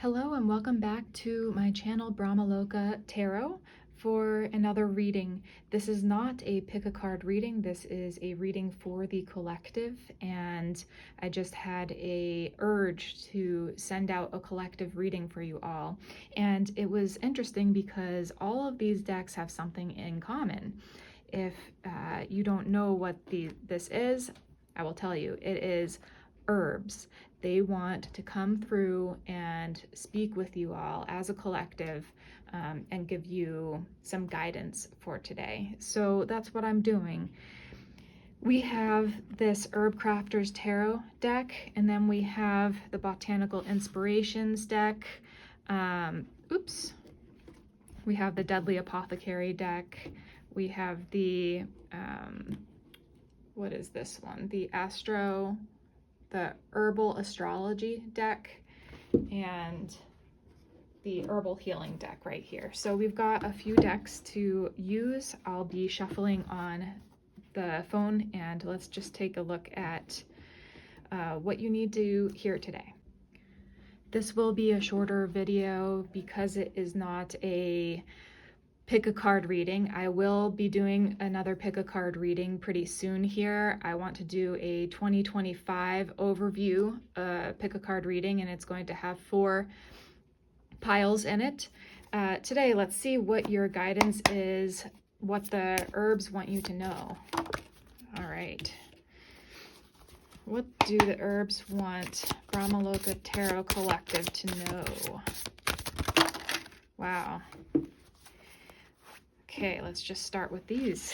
Hello and welcome back to my channel Brahmaloka Tarot for another reading. This is not a pick a card reading. This is a reading for the collective, and I just had a urge to send out a collective reading for you all. And it was interesting because all of these decks have something in common. If you don't know what this is, I will tell you. It is herbs. They want to come through and speak with you all as a collective and give you some guidance for today. So that's what I'm doing. We have this Herbcrafter's Tarot deck, and then we have the Botanical Inspirations deck. We have the Deadly Apothecary deck. We have the, what is this one? The Herbal Astrology deck, and the Herbal Healing deck right here. So we've got a few decks to use. I'll be shuffling on the phone, and let's just take a look at what you need to hear today. This will be a shorter video because it is not a pick a card reading. I will be doing another pick a card reading pretty soon here. I want to do a 2025 overview pick a card reading, and it's going to have 4 piles in it. Today, let's see what your guidance is, what the herbs want you to know. All right. What do the herbs want Brahmaloka Tarot Collective to know? Wow. Okay, let's just start with these.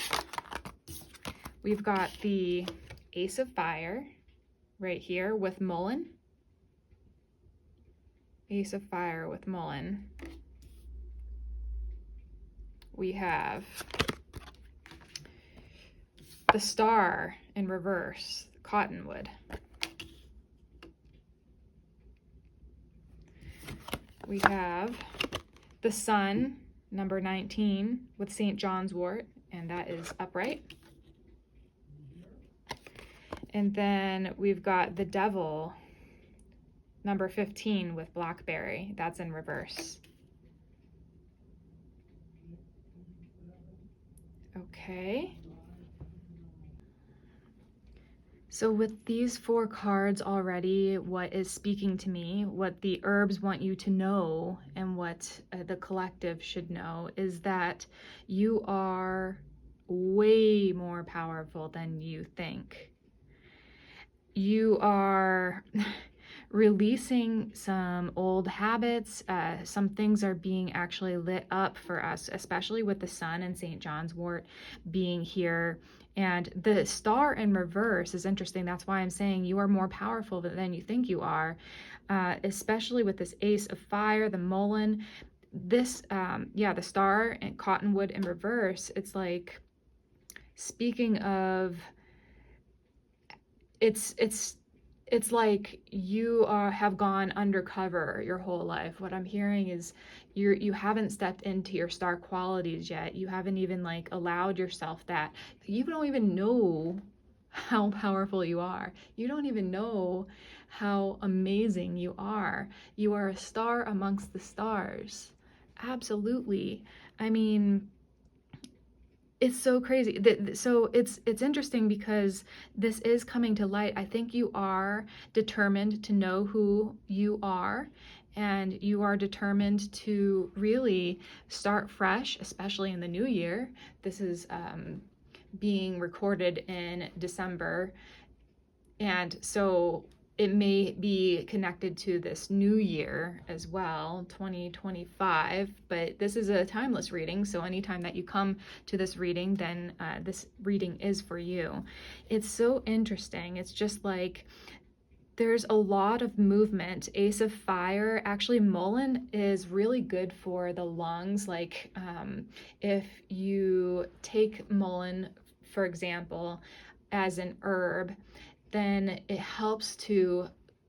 We've got the Ace of Fire right here with Mullein. Ace of Fire with Mullein. We have the Star in reverse, Cottonwood. We have the Sun, number 19, with St. John's wort, and that is upright. And then we've got the Devil, number 15, with Blackberry. That's in reverse. Okay. So with these 4 cards already, what is speaking to me, what the herbs want you to know, and what the collective should know is that you are way more powerful than you think. You are releasing some old habits. Some things are being actually lit up for us, especially with the Sun and St. John's wort being here. And the Star in reverse is interesting. That's why I'm saying you are more powerful than you think you are, especially with this Ace of Fire, the Mullein. This, the Star and Cottonwood in reverse, it's like, speaking of, it's like you have gone undercover your whole life. What I'm hearing is you haven't stepped into your star qualities yet. You haven't even like allowed yourself that. You don't even know how powerful you are. You don't even know how amazing you are. You are a star amongst the stars. Absolutely. I mean, it's so crazy. So it's interesting because this is coming to light. I think you are determined to know who you are, and you are determined to really start fresh, especially in the new year. This is being recorded in December, and so it may be connected to this new year as well, 2025, but this is a timeless reading, so anytime that you come to this reading, then this reading is for you. It's so interesting. It's just like there's a lot of movement. Ace of Fire, actually Mullein is really good for the lungs. Like if you take Mullein, for example, as an herb, then it helps to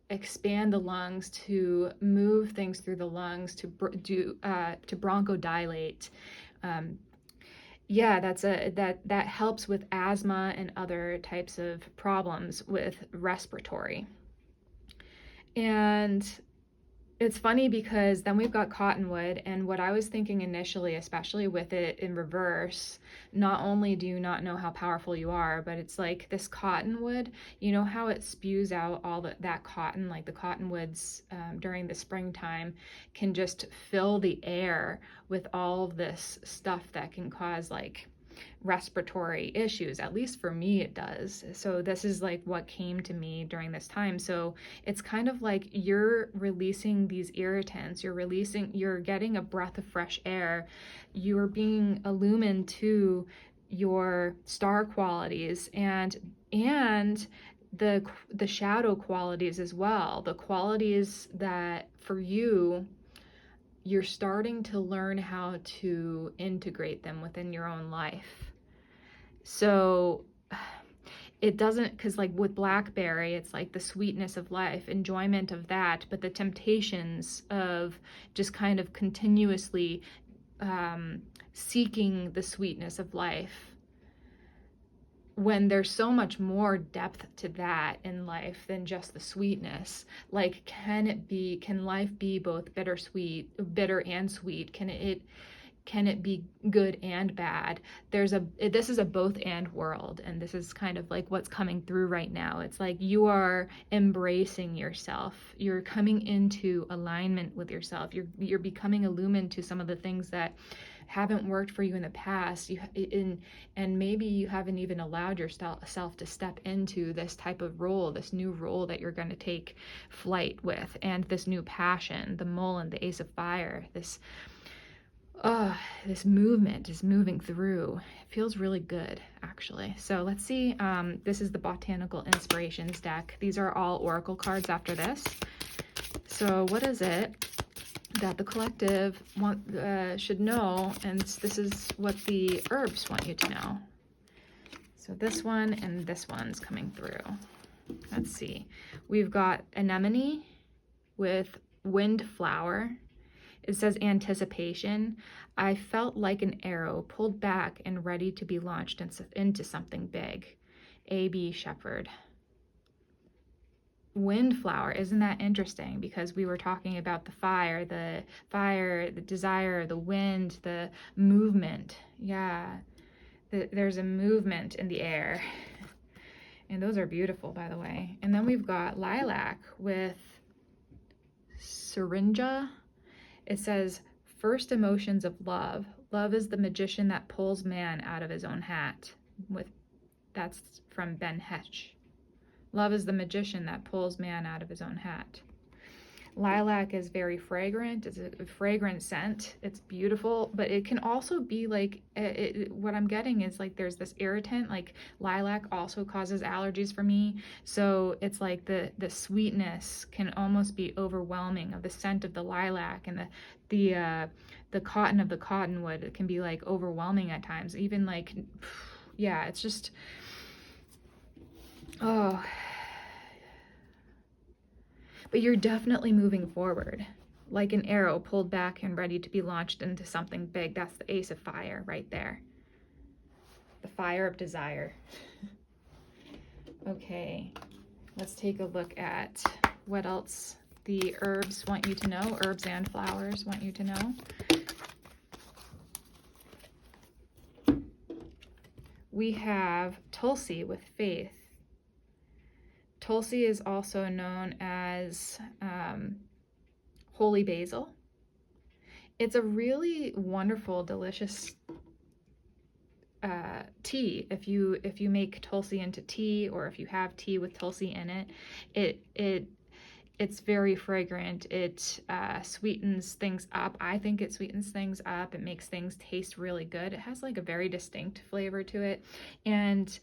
expand the lungs, to move things through the lungs, to bronchodilate. That helps with asthma and other types of problems with respiratory. And It's funny because then we've got cottonwood, and what I was thinking initially, especially with it in reverse, not only do you not know how powerful you are, but it's like this cottonwood, you know how it spews out all that cotton, like the cottonwoods during the springtime can just fill the air with all of this stuff that can cause like respiratory issues. At least for me it does. So this is like what came to me during this time. So it's kind of like you're releasing these irritants, you're getting a breath of fresh air, you're being illumined to your star qualities and the shadow qualities as well, the qualities that for you you're starting to learn how to integrate them within your own life. So it doesn't, because like with blackberry, it's like the sweetness of life, enjoyment of that, but the temptations of just kind of continuously seeking the sweetness of life, when there's so much more depth to that in life than just the sweetness. Like, can life be both bitter and sweet? Can it be good and bad? This is a both and world, and this is kind of like what's coming through right now. It's like you are embracing yourself. You're coming into alignment with yourself. You're becoming illumined to some of the things that haven't worked for you in the past, and maybe you haven't even allowed yourself to step into this type of role, this new role that you're going to take flight with, and this new passion, the Mullen, the Ace of Fire, this movement is moving through. It feels really good, actually. So let's see. This is the Botanical Inspirations deck. These are all oracle cards after this. So what is it that the collective should know, and this is what the herbs want you to know? So this one and this one's coming through. Let's see. We've got anemone with windflower. It says anticipation. I felt like an arrow pulled back and ready to be launched into something big. A.B. Shepherd. Windflower, isn't that interesting? Because we were talking about the fire, the desire, the wind, the movement. Yeah, there's a movement in the air. And those are beautiful, by the way. And then we've got lilac with syringa. It says, first emotions of love. Love is the magician that pulls man out of his own hat. That's from Ben Hetch. Love is the magician that pulls man out of his own hat. Lilac is very fragrant. It's a fragrant scent. It's beautiful, but it can also be like, what I'm getting is like there's this irritant, like lilac also causes allergies for me. So it's like the sweetness can almost be overwhelming of the scent of the lilac, and the cotton of the cottonwood. It can be like overwhelming at times. Even like, yeah, it's just, oh. But you're definitely moving forward, like an arrow pulled back and ready to be launched into something big. That's the Ace of Fire right there. The fire of desire. Okay, let's take a look at what else the herbs want you to know. Herbs and flowers want you to know. We have Tulsi with faith. Tulsi is also known as holy basil. It's a really wonderful, delicious tea. If you make Tulsi into tea, or if you have tea with Tulsi in it, it's very fragrant. It sweetens things up. I think it sweetens things up. It makes things taste really good. It has like a very distinct flavor to it, and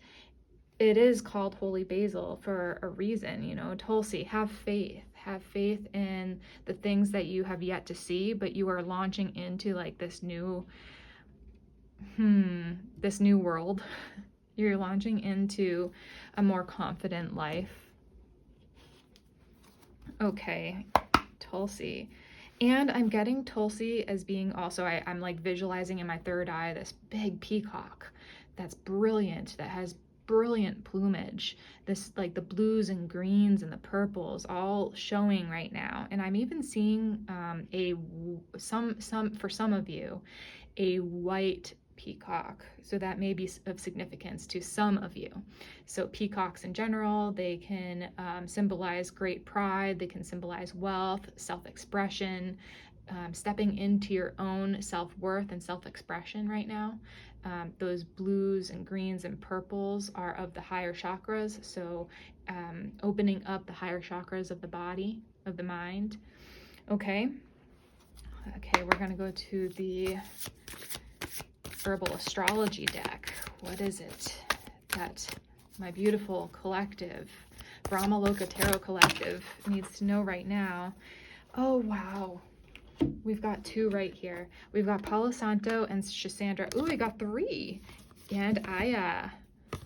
it is called holy basil for a reason. You know, Tulsi, have faith in the things that you have yet to see, but you are launching into like this new world. You're launching into a more confident life. Okay, Tulsi. And I'm getting Tulsi as being also, I'm like visualizing in my third eye this big peacock that's brilliant, that has brilliant plumage, this like the blues and greens and the purples all showing right now. And I'm even seeing for some of you, a white peacock. So that may be of significance to some of you. So peacocks in general, they can symbolize great pride, they can symbolize wealth, self-expression, stepping into your own self-worth and self-expression right now. Those blues and greens and purples are of the higher chakras, so opening up the higher chakras of the body, of the mind. Okay, we're going to go to the Herbal Astrology deck. What is it that my beautiful collective, Brahmaloka Tarot Collective, needs to know right now? Oh, wow. We've got 2 right here. We've got Palo Santo and Shisandra. Ooh, we got 3. And Aya.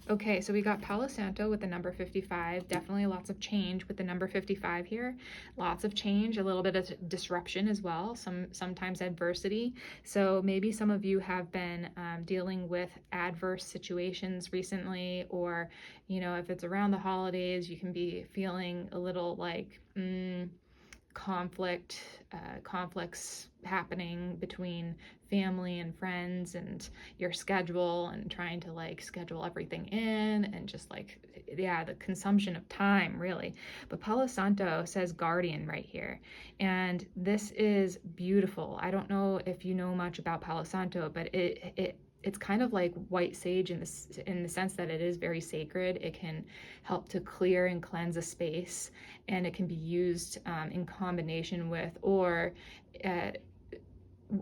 Okay, so we got Palo Santo with the number 55. Definitely lots of change with the number 55 here. Lots of change, a little bit of disruption as well, sometimes adversity. So maybe some of you have been dealing with adverse situations recently, or, you know, if it's around the holidays, you can be feeling a little like conflicts happening between family and friends and your schedule, and trying to like schedule everything in, and just like, yeah, the consumption of time really. But Palo Santo says guardian right here, and this is beautiful. I don't know if you know much about Palo Santo, but it's kind of like white sage in the sense that it is very sacred. It can help to clear and cleanse a space, and it can be used in combination with or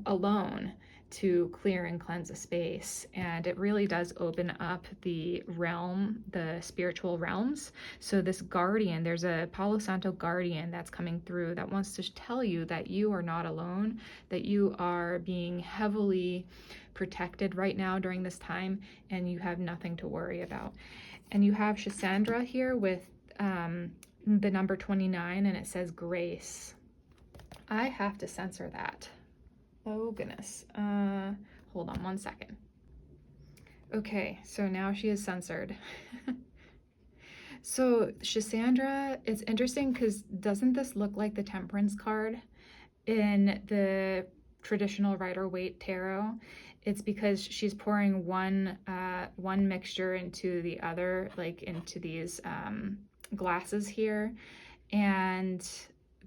alone to clear and cleanse a space. And it really does open up the realm, the spiritual realms. So this guardian, there's a Palo Santo guardian that's coming through that wants to tell you that you are not alone, that you are being heavily protected right now during this time, and you have nothing to worry about. And you have Shisandra here with the number 29, and it says grace. I have to censor that. Oh goodness. Hold on one second. Okay, so now she is censored. So Shisandra, it's interesting because doesn't this look like the Temperance card in the traditional Rider-Waite tarot? It's because she's pouring one mixture into the other, like into these glasses here. And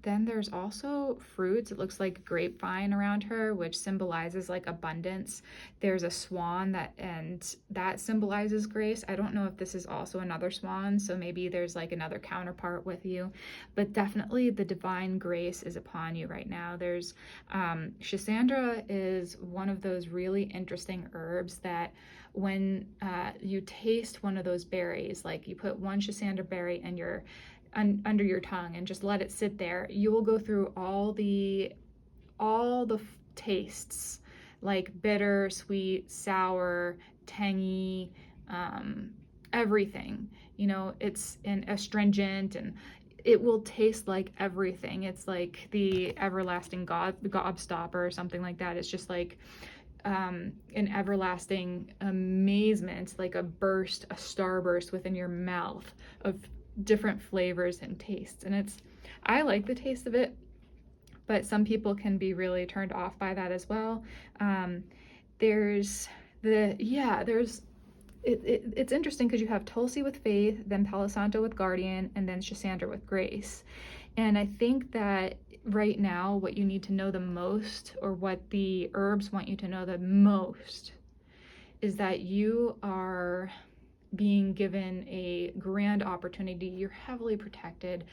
then there's also fruits. It looks like grapevine around her, which symbolizes like abundance. There's a swan that symbolizes grace. I don't know if this is also another swan, so maybe there's like another counterpart with you, but definitely the divine grace is upon you right now. There's Shisandra is one of those really interesting herbs that when you taste one of those berries, like you put one Shisandra berry in your under your tongue and just let it sit there, you will go through all the tastes, like bitter, sweet, sour, tangy, everything, you know, it's an astringent, and it will taste like everything. It's like the everlasting gobstopper or something like that. It's just like an everlasting amazement, like a starburst within your mouth of different flavors and tastes. And I like the taste of it, but some people can be really turned off by that as well. It's interesting because you have Tulsi with faith, then Palo Santo with guardian, and then Shisandra with grace. And I think that right now what you need to know the most, or what the herbs want you to know the most, is that you are being given a grand opportunity. You're heavily protected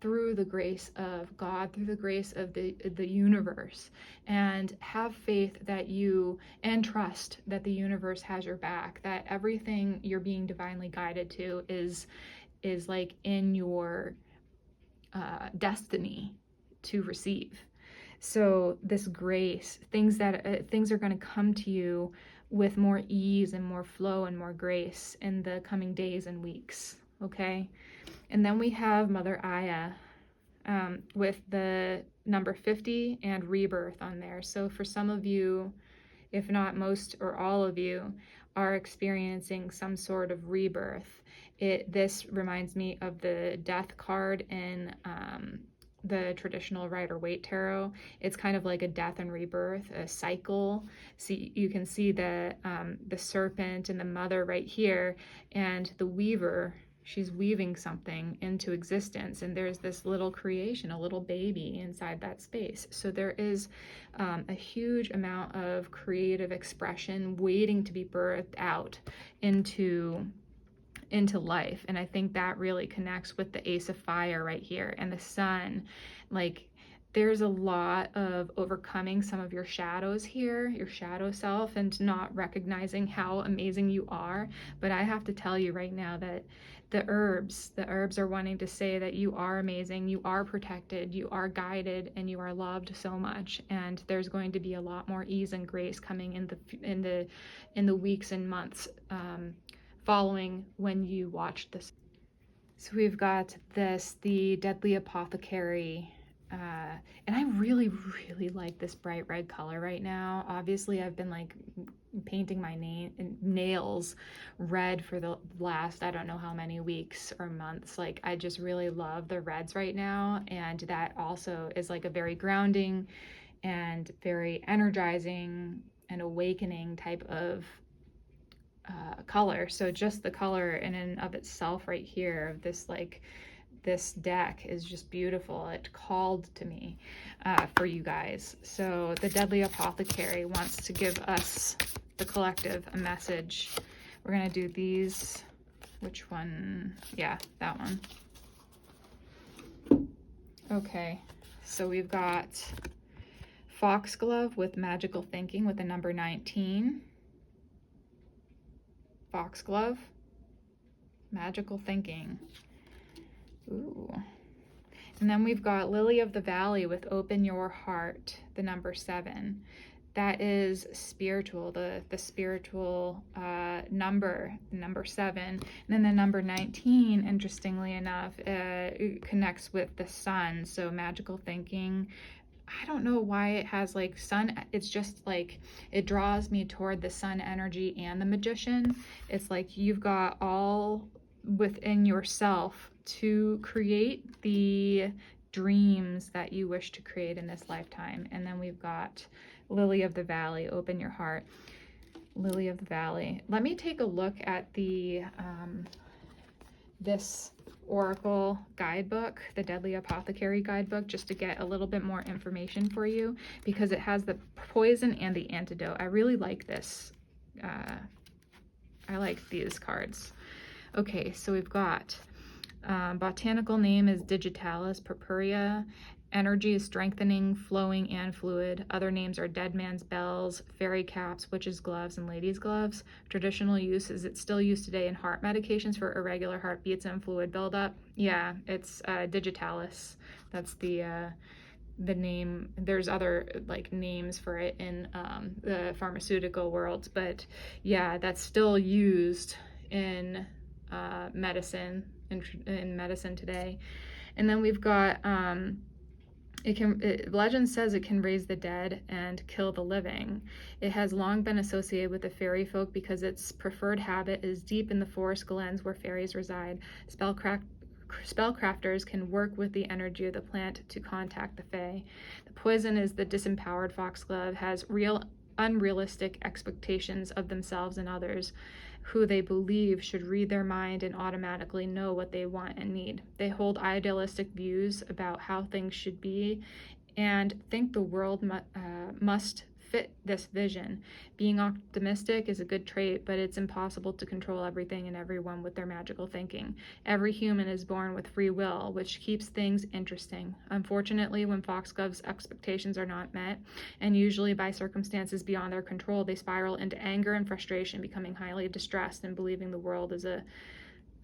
through the grace of God, through the grace of the universe, and have faith that and trust that the universe has your back, that everything you're being divinely guided to is like in your destiny to receive. So this grace, things are going to come to you with more ease and more flow and more grace in the coming days and weeks, okay? And then we have Mother Aya with the number 50 and rebirth on there. So for some of you, if not most or all of you, are experiencing some sort of rebirth. This reminds me of the death card in the traditional Rider-Waite tarot. It's kind of like a death and rebirth, a cycle. See, you can see the serpent and the mother right here, and the weaver. She's weaving something into existence, and there's this little creation, a little baby inside that space. So there is a huge amount of creative expression waiting to be birthed out into life. And I think that really connects with the Ace of Fire right here and the Sun. Like, there's a lot of overcoming some of your shadows here, your shadow self, and not recognizing how amazing you are. But I have to tell you right now that the herbs are wanting to say that you are amazing, you are protected, you are guided, and you are loved so much. And there's going to be a lot more ease and grace coming in the weeks and months following when you watch this. So we've got this, the Deadly Apothecary, and I really, really like this bright red color right now. Obviously, I've been like painting my nails red for the last, I don't know how many weeks or months. Like, I just really love the reds right now, and that also is like a very grounding and very energizing and awakening type of color. So just the color in and of itself right here of this, like, this deck is just beautiful. It called to me for you guys. So the Deadly Apothecary wants to give us, the collective, a message. We're gonna do these. Which one? Yeah, that one. Okay, so we've got Foxglove with Magical Thinking with the number 19. Foxglove, Magical Thinking. Ooh. And then we've got Lily of the Valley with Open Your Heart, the number 7. That is spiritual, the spiritual number 7. And then the number 19, interestingly enough, connects with the sun. So Magical Thinking, I don't know why it has like sun. It's just like, it draws me toward the sun energy and the Magician. It's like you've got all within yourself to create the dreams that you wish to create in this lifetime. And then we've got Lily of the Valley, Open Your Heart. Lily of the Valley. Let me take a look at the this Oracle guidebook, the Deadly Apothecary guidebook, just to get a little bit more information for you, because it has the poison and the antidote. I really like this. I like these cards. Okay, so we've got botanical name is Digitalis purpurea. Energy is strengthening, flowing, and fluid. Other names are dead man's bells, fairy caps, witch's gloves, and ladies' gloves. Traditional use is it's still used today in heart medications for irregular heartbeats and fluid buildup. Yeah, it's Digitalis. That's the name. There's other like names for it in the pharmaceutical world, but yeah, that's still used in medicine, in medicine today. And then we've got legend says it can raise the dead and kill the living. It has long been associated with the fairy folk because its preferred habit is deep in the forest glens where fairies reside. Spellcrafters can work with the energy of the plant to contact the fae. The poison is the disempowered foxglove, has unrealistic expectations of themselves and others, who they believe should read their mind and automatically know what they want and need. They hold idealistic views about how things should be and think the world must fit this vision. Being optimistic is a good trait, but it's impossible to control everything and everyone with their magical thinking. Every human is born with free will, which keeps things interesting. Unfortunately, when foxgloves' expectations are not met, and usually by circumstances beyond their control, they spiral into anger and frustration, becoming highly distressed and believing the world is a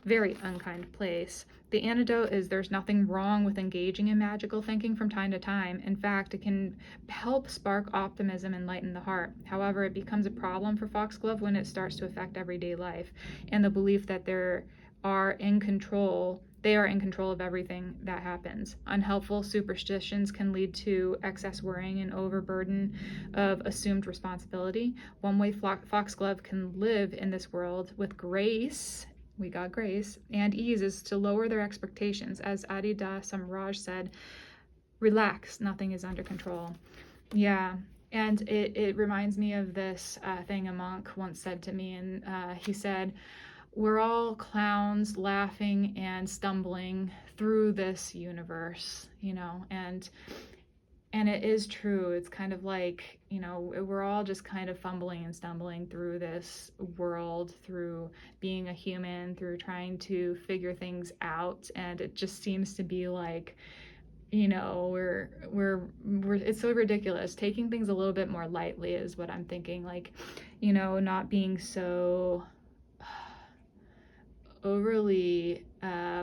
very unkind place. The antidote is there's nothing wrong with engaging in magical thinking from time to time. In fact, it can help spark optimism and lighten the heart. However, it becomes a problem for foxglove when it starts to affect everyday life and the belief that they are in control They are in control of everything that happens. Unhelpful superstitions can lead to excess worrying and overburden of assumed responsibility. One way foxglove can live in this world with grace, we got grace, and ease is to lower their expectations. As Adi Da Samraj said, relax, nothing is under control. Yeah. And it reminds me of this thing a monk once said to me, and he said, we're all clowns laughing and stumbling through this universe, you know, and it is true. It's kind of like, you know, we're all just kind of fumbling and stumbling through this world, through being a human, through trying to figure things out. And it just seems to be like, you know, we're it's so ridiculous. Taking things a little bit more lightly is what I'm thinking. Like, you know, not being so overly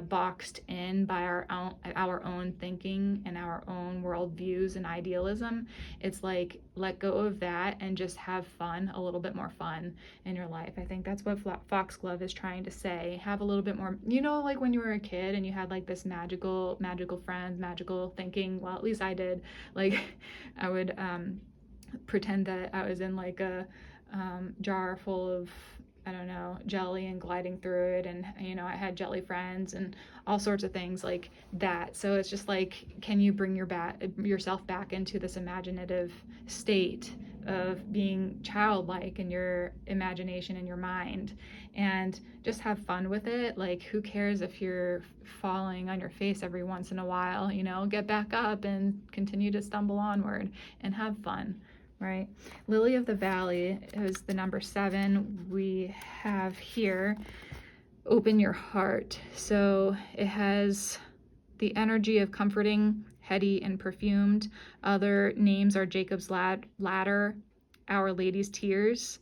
boxed in by our own thinking and our own worldviews and idealism. It's like, let go of that and just have fun, a little bit more fun in your life. I think that's what Foxglove is trying to say. Have a little bit more, you know, like when you were a kid and you had like this magical friends, magical thinking. Well, at least I did. Like, I would pretend that I was in like a jar full of, I don't know, jelly and gliding through it, and you know, I had jelly friends and all sorts of things like that. So it's just like, can you bring yourself back into this imaginative state of being childlike in your imagination and your mind, and just have fun with it? Like, who cares if you're falling on your face every once in a while? You know, get back up and continue to stumble onward and have fun. Right? Lily of the Valley is the number 7 we have here. Open your heart. So it has the energy of comforting, heady, and perfumed. Other names are Jacob's Ladder, Our Lady's Tears.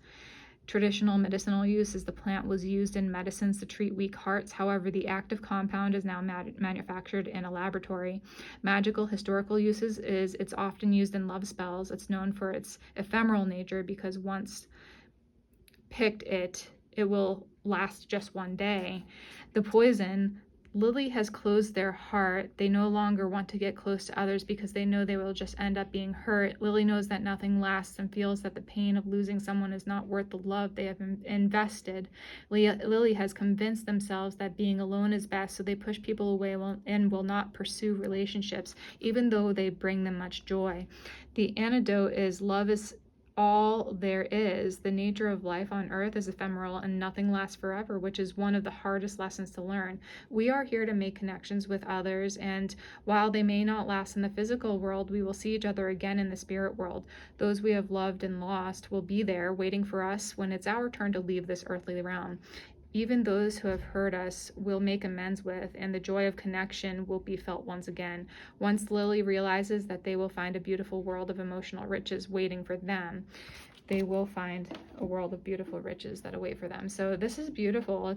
Traditional medicinal use is the plant was used in medicines to treat weak hearts. However, the active compound is now manufactured in a laboratory. Magical historical uses is it's often used in love spells. It's known for its ephemeral nature because once picked, it will last just one day. The poison, Lily has closed their heart. They no longer want to get close to others because they know they will just end up being hurt. Lily knows that nothing lasts and feels that the pain of losing someone is not worth the love they have invested. Lily has convinced themselves that being alone is best, so they push people away and will not pursue relationships, even though they bring them much joy. The antidote is love is all there is. The nature of life on earth is ephemeral and nothing lasts forever, which is one of the hardest lessons to learn. We are here to make connections with others, and while they may not last in the physical world, we will see each other again in the spirit world. Those we have loved and lost will be there waiting for us when it's our turn to leave this earthly realm. Even those who have hurt us will make amends with, and the joy of connection will be felt once again. Once Lily realizes that they will find a beautiful world of emotional riches waiting for them, they will find a world of beautiful riches that await for them. So this is beautiful.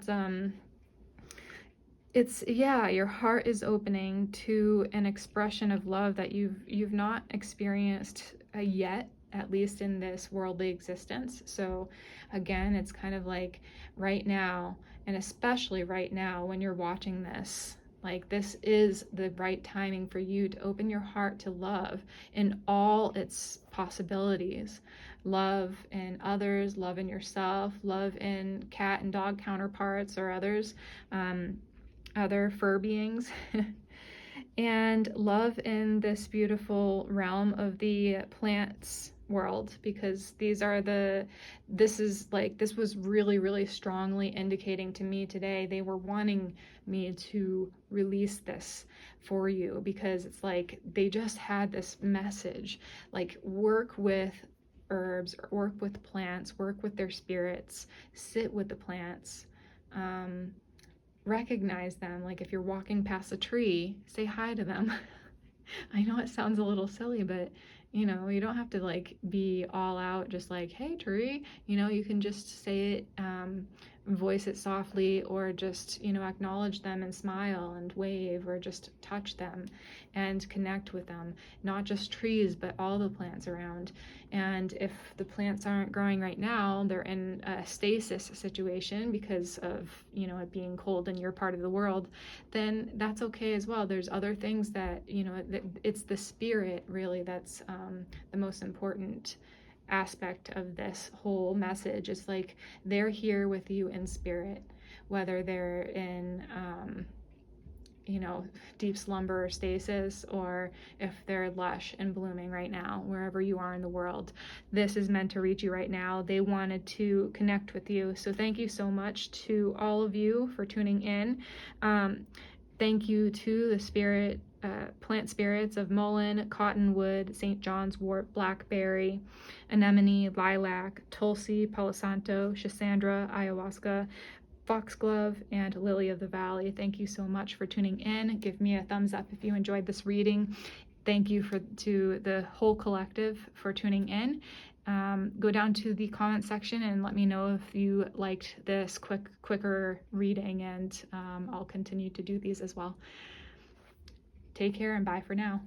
It's yeah, your heart is opening to an expression of love that you've not experienced yet, at least in this worldly existence. So again, it's kind of like right now, and especially right now when you're watching this, like this is the right timing for you to open your heart to love in all its possibilities. Love in others, love in yourself, love in cat and dog counterparts or others, other fur beings. And love in this beautiful realm of the plants world, because this was really strongly indicating to me today. They were wanting me to release this for you because it's like they just had this message, like work with herbs, work with plants, work with their spirits, sit with the plants, recognize them. Like if you're walking past a tree, say hi to them. I know it sounds a little silly, but you know, you don't have to like be all out just like, hey tree, you know, you can just say it voice it softly, or just, acknowledge them and smile and wave, or just touch them and connect with them. Not just trees, but all the plants around. And if the plants aren't growing right now, they're in a stasis situation because of, it being cold in your part of the world, then that's okay as well. There's other things that, it's the spirit really that's the most important aspect of this whole message. Is like they're here with you in spirit, whether they're in deep slumber or stasis, or if they're lush and blooming right now, wherever you are in the world. This is meant to reach you right now. They wanted to connect with you. So thank you so much to all of you for tuning in. Thank you to the plant spirits of mullein, cottonwood, St. John's wort, blackberry, anemone, lilac, tulsi, palo santo, schisandra, ayahuasca, foxglove, and lily of the valley. Thank you so much for tuning in. Give me a thumbs up if you enjoyed this reading. Thank you to the whole collective for tuning in. Go down to the comment section and let me know if you liked this quicker reading, and I'll continue to do these as well. Take care and bye for now.